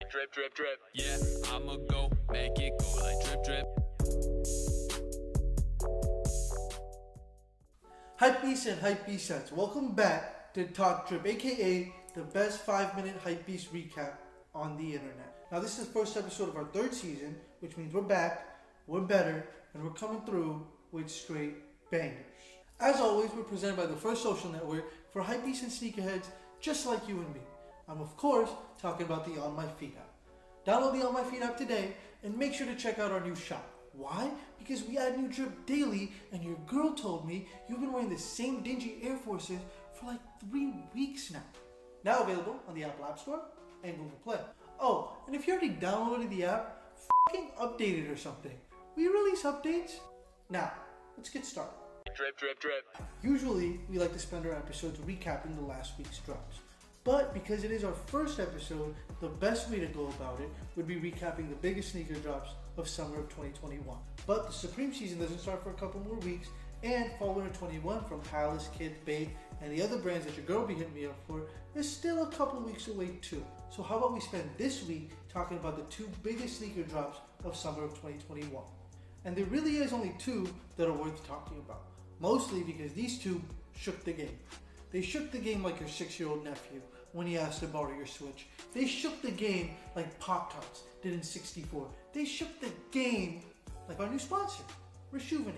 Drip, drip, drip. Yeah, I'ma go make it go like drip, drip. Hypebeasts and Hypebeasts, welcome back to Talk Drip, aka the best 5-minute Hypebeast recap on the internet. Now this is the first episode of our third season, which means we're back, we're better, and we're coming through with straight bangers. As always, we're presented by the first social network for hypebeasts and sneakerheads just like you and me. I'm of course talking about the On My Feet app. Download the On My Feet app today and make sure to check out our new shop. Why? Because we add new drip daily, and your girl told me you've been wearing the same dingy Air Forces for like 3 weeks now. Now available on the Apple App Store and Google Play. Oh, and if you already downloaded the app, fucking update it or something. We release updates. Now, let's get started. Drip, drip, drip. Usually, we like to spend our episodes recapping the last week's drops. But because it is our first episode, the best way to go about it would be recapping the biggest sneaker drops of summer of 2021. But the Supreme season doesn't start for a couple more weeks, and Fall Winter 21 from Palace, Kith, Bait, and the other brands that your girl be hitting me up for is still a couple weeks away too. So how about we spend this week talking about the two biggest sneaker drops of summer of 2021. And there really is only two that are worth talking about. Mostly because these two shook the game. They shook the game like your 6-year-old nephew when he asked to borrow your Switch. They shook the game like Pop-Tarts did in '64. They shook the game like our new sponsor, Reshoevn8r.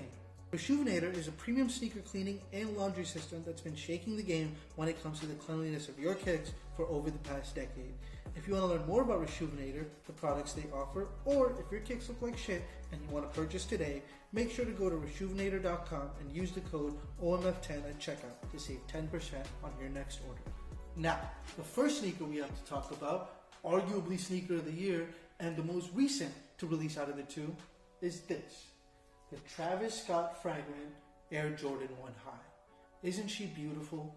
Reshoevn8r is a premium sneaker cleaning and laundry system that's been shaking the game when it comes to the cleanliness of your kicks for over the past decade. If you want to learn more about Reshoevn8r, the products they offer, or if your kicks look like shit and you want to purchase today, make sure to go to Reshoevn8r.com and use the code OMF10 at checkout to save 10% on your next order. Now, the first sneaker we have to talk about, arguably sneaker of the year and the most recent to release out of the two, is this. The Travis Scott Fragment Air Jordan 1 High. Isn't she beautiful?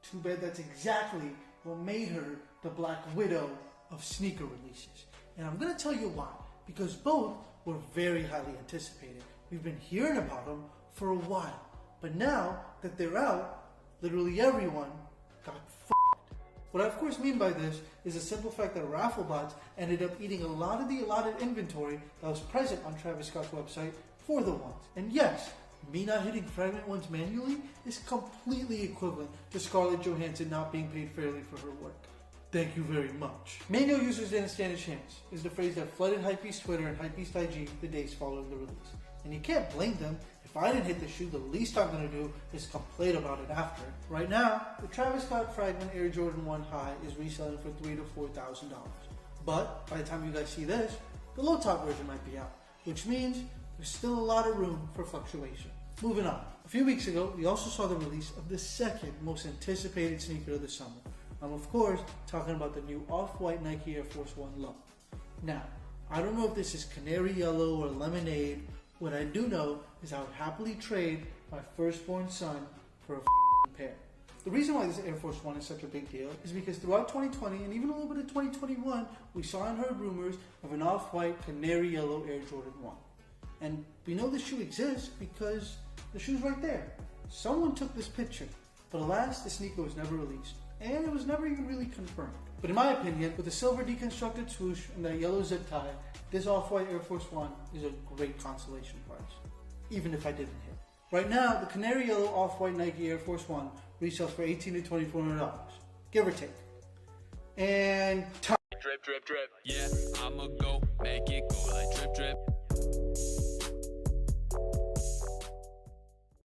Too bad that's exactly what made her the Black Widow of sneaker releases. And I'm going to tell you why. Because both were very highly anticipated. We've been hearing about them for a while. But now that they're out, literally everyone got f***ed. What I of course mean by this is the simple fact that raffle bots ended up eating a lot of the allotted inventory that was present on Travis Scott's website for the ones. And yes, me not hitting Fragment ones manually is completely equivalent to Scarlett Johansson not being paid fairly for her work. Thank you very much. Manual users didn't stand a chance is the phrase that flooded Hypebeast Twitter and Hypebeast IG the days following the release. And you can't blame them. If I didn't hit the shoe, the least I'm going to do is complain about it after. Right now, the Travis Scott Fragment Air Jordan 1 High is reselling for $3,000 to $4,000. But by the time you guys see this, the low top version might be out, which means there's still a lot of room for fluctuation. Moving on. A few weeks ago, we also saw the release of the second most anticipated sneaker of the summer. I'm of course talking about the new off-white Nike Air Force 1 Low. Now, I don't know if this is canary yellow or lemonade. What I do know is I would happily trade my firstborn son for a pair. The reason why this Air Force 1 is such a big deal is because throughout 2020 and even a little bit of 2021, we saw and heard rumors of an off-white canary yellow Air Jordan 1. And we know this shoe exists because the shoe's right there. Someone took this picture, but alas, the sneaker was never released, and it was never even really confirmed. But in my opinion, with the silver deconstructed swoosh and that yellow zip tie, this off-white Air Force 1 is a great consolation prize, even if I didn't hit. Right now, the canary yellow off-white Nike Air Force 1 resells for $1,800 to $2,400, give or take. And time. Drip, drip, drip. Yeah, I'ma go make it go like drip, drip.